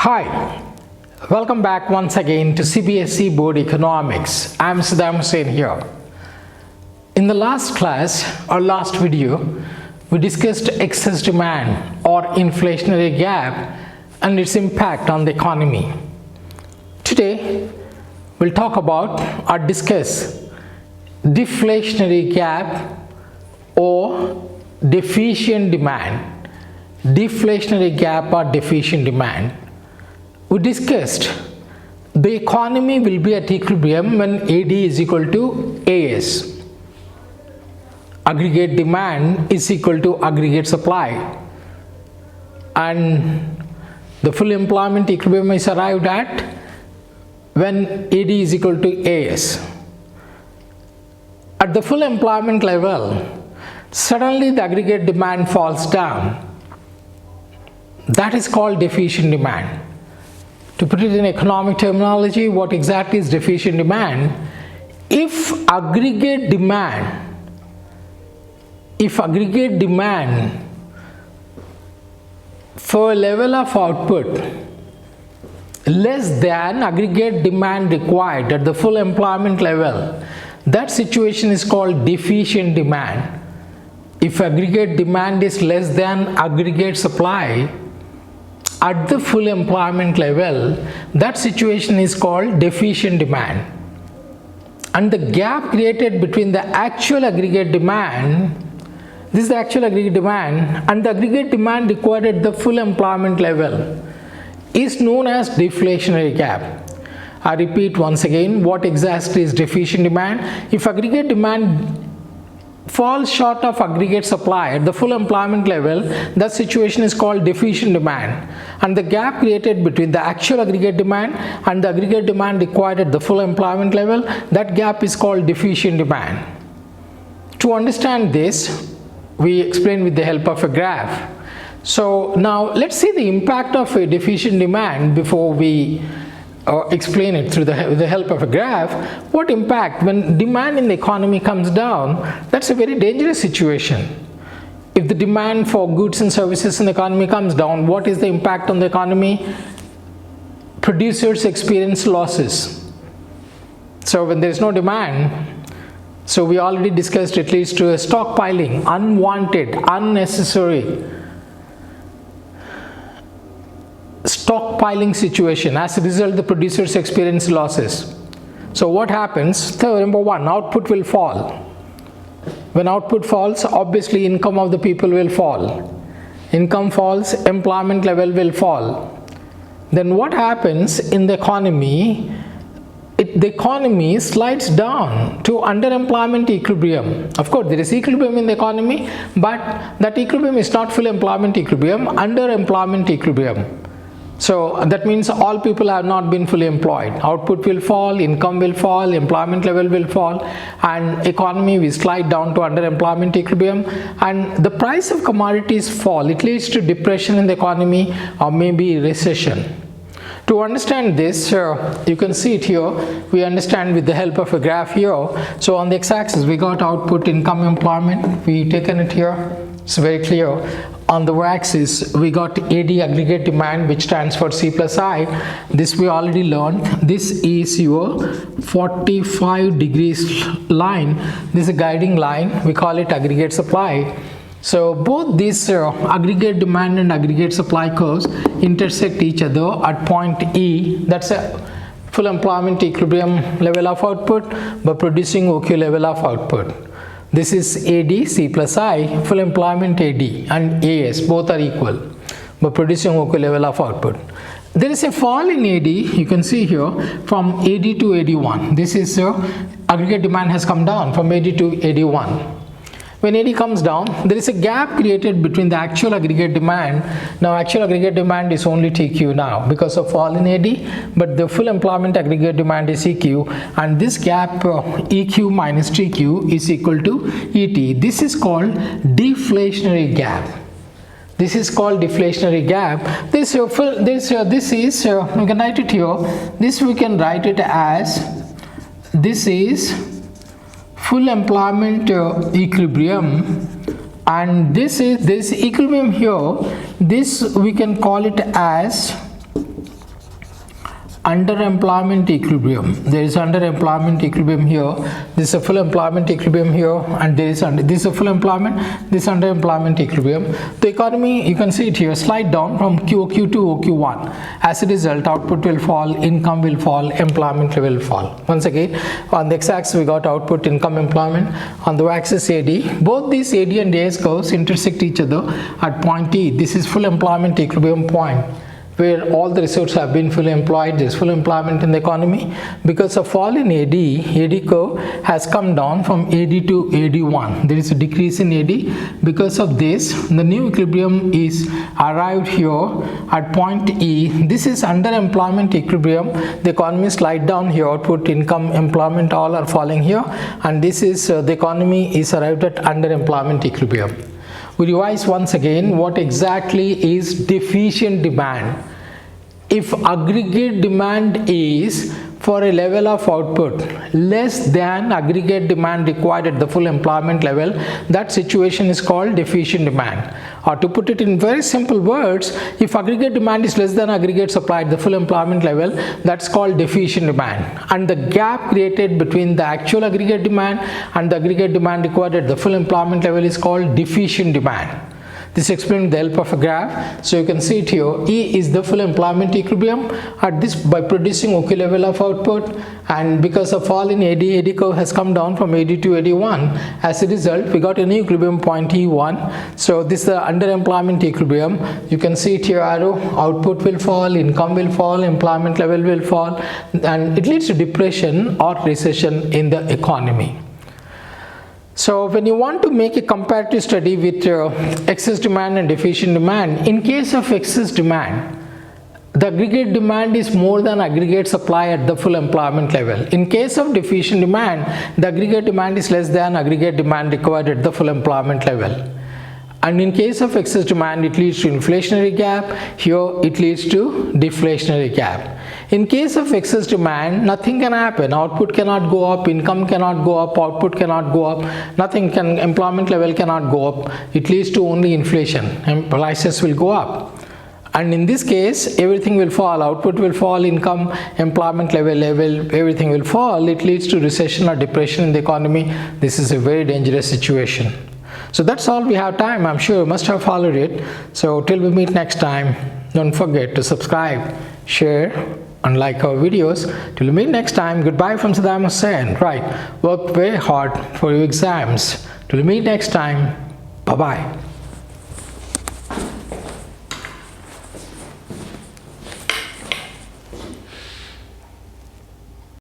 Hi, welcome back once again to CBSE Board Economics. I am Saddam Hussain here. In the last class or last video, we discussed excess demand or inflationary gap and its impact on the economy. Today, we'll talk about or discuss deflationary gap or deficient demand. Deflationary gap or deficient demand. We discussed the economy will be at equilibrium when AD is equal to AS. Aggregate demand is equal to aggregate supply, and the full employment equilibrium is arrived at when AD is equal to AS. At the full employment level, suddenly the aggregate demand falls down. That is called deficient demand. To put it in economic terminology, what exactly is deficient demand? If aggregate demand for a level of output less than aggregate demand required at the full employment level, that situation is called deficient demand. If aggregate demand is less than aggregate supply at the full employment level, that situation is called deficient demand. And the gap created between the actual aggregate demand, this is the actual aggregate demand, and the aggregate demand required at the full employment level is known as deflationary gap. I repeat once again, what exactly is deficient demand? If aggregate demand falls short of aggregate supply at the full employment level, that situation is called deficient demand, and the gap created between the actual aggregate demand and the aggregate demand required at the full employment level, that gap is called deficient demand. To understand this, we explain with the help of a graph. So now let's see the impact of a deficient demand before we explain it through the help of a graph. What impact when demand in the economy comes down? That's a very dangerous situation. If the demand for goods and services in the economy comes down, what is the impact on the economy? Producers experience losses. So when there is no demand, so we already discussed, it leads to a stockpiling, unwanted, unnecessary stockpiling situation. As a result, the producers experience losses. So what happens? Number one, output will fall. When output falls, obviously income of the people will fall. Income falls, employment level will fall. Then what happens in the economy? The economy slides down to underemployment equilibrium. Of course, there is equilibrium in the economy, but that equilibrium is not full employment equilibrium, underemployment equilibrium. So that means all people have not been fully employed. Output will fall, income will fall, employment level will fall, and economy will slide down to underemployment equilibrium, and the price of commodities fall. It leads to depression in the economy or maybe recession. To understand this, you can see it here. We understand with the help of a graph here. So on the x-axis we got output, income, employment. We taken it here. It's very clear. On the y-axis we got AD, aggregate demand, which stands for C plus I. This we already learned. This is your 45 degrees line. This is a guiding line. We call it aggregate supply. So both these aggregate demand and aggregate supply curves intersect each other at point E. That's a full employment equilibrium level of output by producing OQ level of output. This is AD, C plus I, full employment AD and AS, both are equal by producing OQ level of output. There is a fall in AD, you can see here, from AD to AD1. This is aggregate demand has come down from AD to AD1. When AD comes down, there is a gap created between the actual aggregate demand. Now actual aggregate demand is only TQ now because of fall in AD, but the full employment aggregate demand is EQ, and this gap EQ minus TQ is equal to ET. This is called deflationary gap. This is called deflationary gap. This is we can write it here. This we can write it as, this is full employment equilibrium, and this equilibrium here, this we can call it as underemployment equilibrium. There is underemployment equilibrium here. This is a full employment equilibrium here, and this is a full employment, this underemployment equilibrium. The economy, you can see it here, slide down from QOQ to OQ1. As a result, output will fall, income will fall, employment level will fall. Once again, on the x-axis we got output, income, employment. On the y-axis AD. Both these AD and AS curves intersect each other at point E. This is full employment equilibrium point, where all the resources have been fully employed. There is full employment in the economy. Because of fall in AD curve has come down from AD to AD1. There is a decrease in AD. Because of this, the new equilibrium is arrived here at point E. This is underemployment equilibrium. The economy slide down here, output, income, employment, all are falling here. And this is the economy is arrived at underemployment equilibrium. We revise once again what exactly is deficient demand. If aggregate demand is for a level of output less than aggregate demand required at the full employment level, that situation is called deficient demand. Or to put it in very simple words, if aggregate demand is less than aggregate supply at the full employment level, that's called deficient demand. And the gap created between the actual aggregate demand and the aggregate demand required at the full employment level is called deficient demand. This is explained with the help of a graph. So you can see it here. E is the full employment equilibrium at this by producing OK level of output, and because of fall in AD curve has come down from AD to AD1. As a result, we got a new equilibrium point E1. So this is the underemployment equilibrium. You can see it here, arrow, output will fall, income will fall, employment level will fall, and it leads to depression or recession in the economy. So when you want to make a comparative study with excess demand and deficient demand, in case of excess demand, the aggregate demand is more than aggregate supply at the full employment level. In case of deficient demand, the aggregate demand is less than aggregate demand required at the full employment level. And in case of excess demand, it leads to inflationary gap. Here it leads to deflationary gap. In case of excess demand, nothing can happen. Output cannot go up, income cannot go up, output cannot go up, nothing can, employment level cannot go up. It leads to only inflation, and prices will go up. And in this case, everything will fall, output will fall, income, employment level, everything will fall. It leads to recession or depression in the economy. This is a very dangerous situation. So that's all we have time. I'm sure you must have followed it. So till we meet next time, don't forget to subscribe, share, and like our videos. Till we meet next time, goodbye from Saddam Hussein. Right, work very hard for your exams. Till we meet next time, bye-bye.